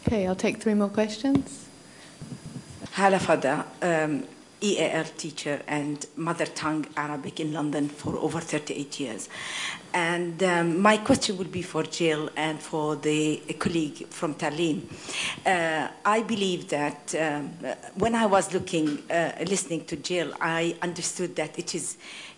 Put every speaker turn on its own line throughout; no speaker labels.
Okay, I'll take 3 more questions.
Hala Fada, EAL teacher and mother tongue Arabic in London for over 38 years. And my question will be for Jill and for the colleague from Tallinn. I believe that when I was listening to Jill, I understood that it is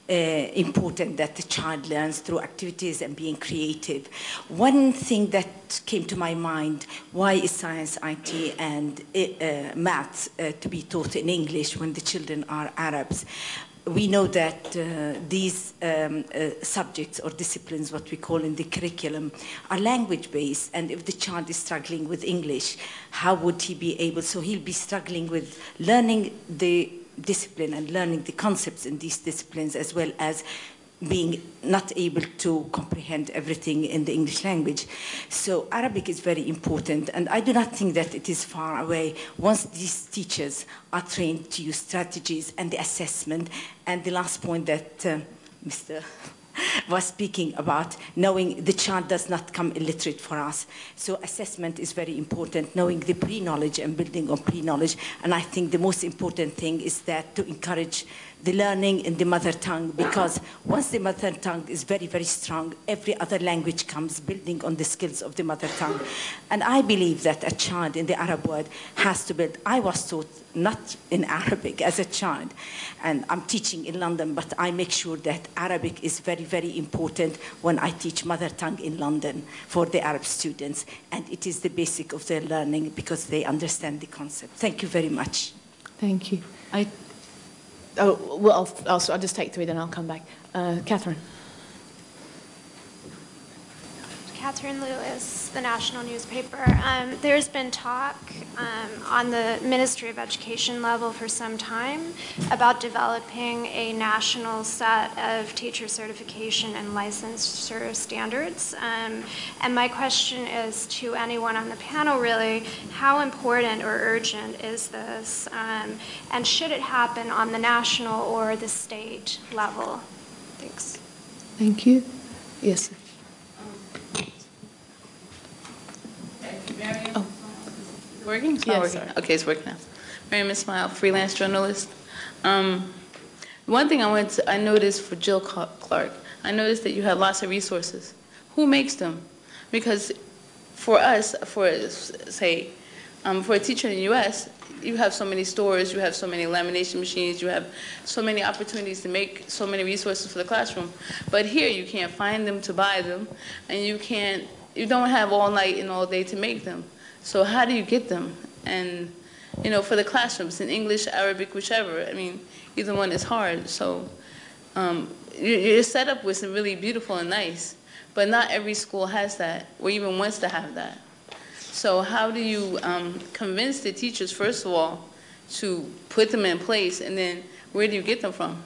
important that the child learns through activities and being creative. One thing that came to my mind, why is science, IT, and maths to be taught in English when the children are Arabs? We know that these subjects or disciplines, what we call in the curriculum, are language-based, and if the child is struggling with English, how would he be able, so he'll be struggling with learning the discipline and learning the concepts in these disciplines, as well as being not able to comprehend everything in the English language. So Arabic is very important, and I do not think that it is far away once these teachers are trained to use strategies and the assessment. And the last point that Mr. was speaking about, knowing the child does not come illiterate for us. So assessment is very important, knowing the pre-knowledge and building on pre-knowledge. And I think the most important thing is that to encourage the learning in the mother tongue, because once the mother tongue is very, very strong, every other language comes building on the skills of the mother tongue. And I believe that a child in the Arab world has to build. I was taught not in Arabic as a child, and I'm teaching in London, but I make sure that Arabic is very, very important when I teach mother tongue in London for the Arab students. And it is the basic of their learning because they understand the concept. Thank you very much.
Thank you. Well, I'll just take 3, then I'll come back. Catherine.
Catherine Lewis, the national newspaper. There's been talk on the Ministry of Education level for some time about developing a national set of teacher certification and licensure standards. And my question is to anyone on the panel, really, how important or urgent is this? And should it happen on the national or the state level? Thanks.
Thank you. Yes.
Oh. Working? It's not working. Okay, it's working now. Miriam Ismail, freelance journalist. One thing I noticed for Jill Clark, I noticed that you had lots of resources. Who makes them? Because for us, for a teacher in the U.S., you have so many stores, you have so many lamination machines, you have so many opportunities to make so many resources for the classroom. But here, you can't find them to buy them, and you don't have all night and all day to make them. So how do you get them? And, for the classrooms, in English, Arabic, whichever, I mean, either one is hard. So you're set up with some really beautiful and nice, but not every school has that, or even wants to have that. So how do you convince the teachers, first of all, to put them in place, and then where do you get them from?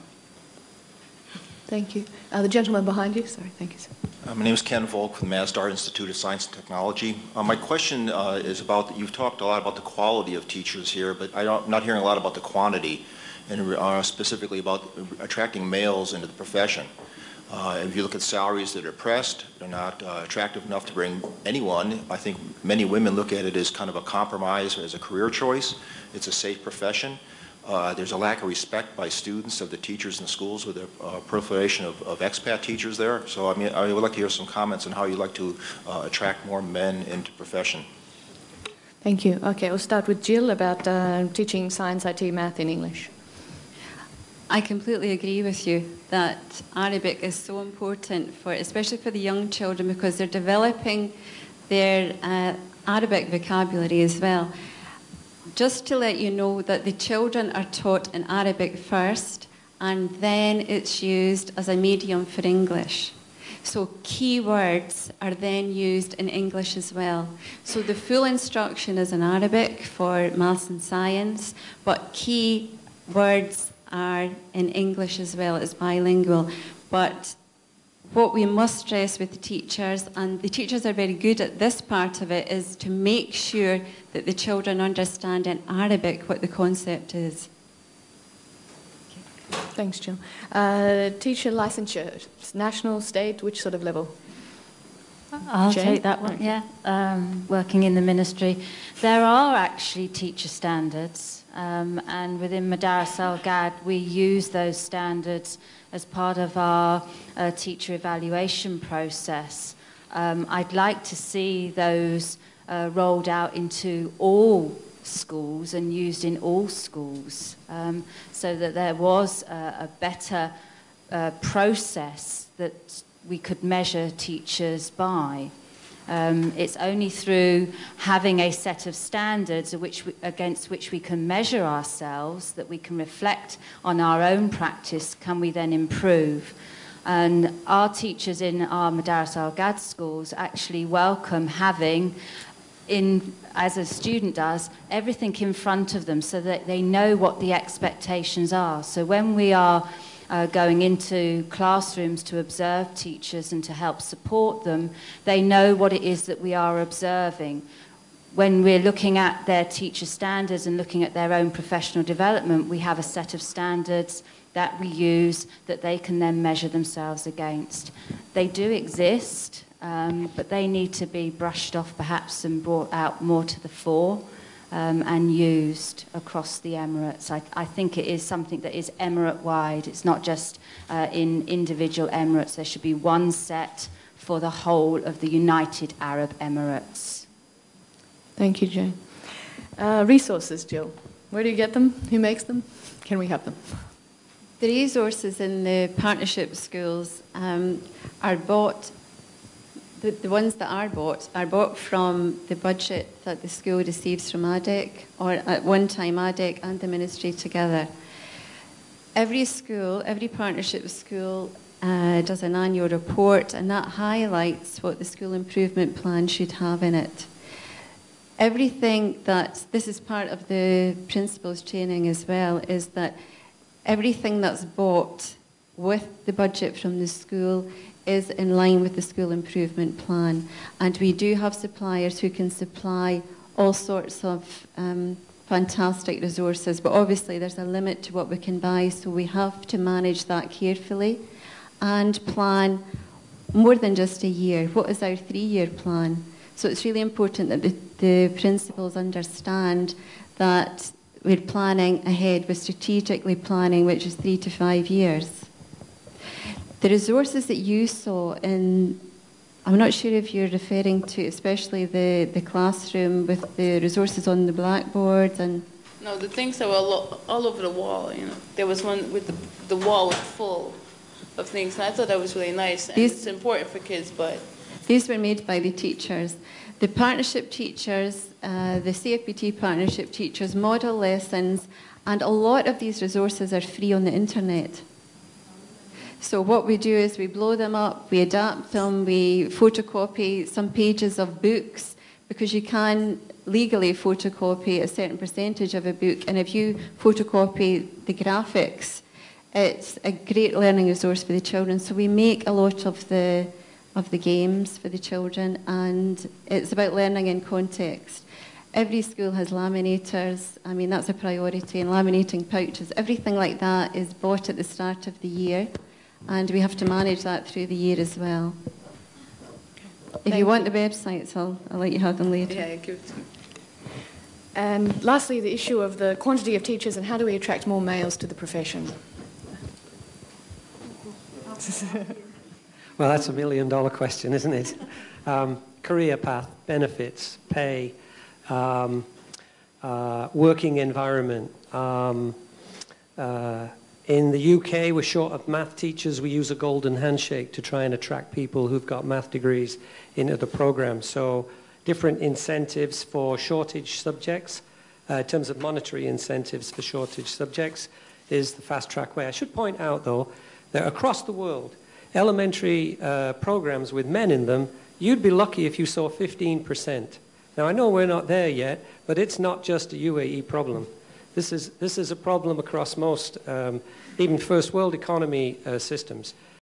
Thank you. The gentleman behind you. Sorry, thank you, sir.
My name is Ken Volk from the Masdar Institute of Science and Technology. My question is about, you've talked a lot about the quality of teachers here, but I'm not hearing a lot about the quantity, and specifically about attracting males into the profession. If you look at salaries that are pressed, they're not attractive enough to bring anyone. I think many women look at it as kind of a compromise, as a career choice. It's a safe profession. There's a lack of respect by students of the teachers in the schools with the proliferation of expat teachers there. So I mean, I would like to hear some comments on how you'd like to attract more men into the profession.
Thank you. Okay, we'll start with Jill about teaching science, IT, math in English.
I completely agree with you that Arabic is so important, especially for the young children, because they're developing their Arabic vocabulary as well. Just to let you know that the children are taught in Arabic first, and then it's used as a medium for English. So key words are then used in English as well. So the full instruction is in Arabic for maths and science, but key words are in English as well. It's bilingual. But what we must stress with the teachers, and the teachers are very good at this part of it, is to make sure that the children understand in Arabic what the concept is.
Thanks, Jill. Teacher licensure, national, state, which sort of level?
I'll
Jane?
take that one, yeah. Working in the ministry. There are actually teacher standards, and within Madaris Al-Gad, we use those standards as part of our teacher evaluation process. I'd like to see those rolled out into all schools and used in all schools, so that there was a better process that we could measure teachers by. It's only through having a set of standards against which we can measure ourselves, that we can reflect on our own practice, can we then improve. And our teachers in our Madaris Al-Gad schools actually welcome having, as a student does, everything in front of them so that they know what the expectations are. So when we are going into classrooms to observe teachers and to help support them, they know what it is that we are observing. When we're looking at their teacher standards and looking at their own professional development, we have a set of standards that we use that they can then measure themselves against. They do exist, but they need to be brushed off perhaps and brought out more to the fore. And used across the Emirates. I think it is something that is Emirate-wide. It's not just in individual Emirates. There should be one set for the whole of the United Arab Emirates.
Thank you, Jane. Resources, Jill. Where do you get them? Who makes them? Can we have them?
The resources in the partnership schools are bought. The ones that are bought from the budget that the school receives from ADEC, or at one time ADEC and the ministry together. Every school, every partnership school does an annual report, and that highlights what the school improvement plan should have in it. This is part of the principals training as well, is that everything that's bought with the budget from the school is in line with the school improvement plan. And we do have suppliers who can supply all sorts of fantastic resources, but obviously there's a limit to what we can buy, so we have to manage that carefully and plan more than just a year. What is our 3-year plan? So it's really important that the principals understand that we're planning ahead, we're strategically planning, which is 3 to 5 years. The resources that you saw in, I'm not sure if you're referring to especially the classroom with the resources on the blackboard and...
No, the things that were all over the wall, you know. There was one with the wall was full of things, and I thought that was really nice. And it's important for kids, but...
These were made by the teachers. The partnership teachers, the CFPT partnership teachers, model lessons, and a lot of these resources are free on the internet. So what we do is we blow them up, we adapt them, we photocopy some pages of books, because you can legally photocopy a certain percentage of a book, and if you photocopy the graphics, it's a great learning resource for the children. So we make a lot of the games for the children, and it's about learning in context. Every school has laminators. I mean, that's a priority, and laminating pouches. Everything like that is bought at the start of the year, and we have to manage that through the year as well. If you want the websites, I'll let you have them later.
Yeah, give it to me.
And lastly, the issue of the quantity of teachers and how do we attract more males to the profession?
Well, that's $1 million question, isn't it? Career path, benefits, pay, working environment. In the UK, we're short of math teachers. We use a golden handshake to try and attract people who've got math degrees into the program. So different incentives for shortage subjects, in terms of monetary incentives for shortage subjects, is the fast-track way. I should point out, though, that across the world, elementary programs with men in them, you'd be lucky if you saw 15%. Now, I know we're not there yet, but it's not just a UAE problem. This is a problem across most, even first world economy systems.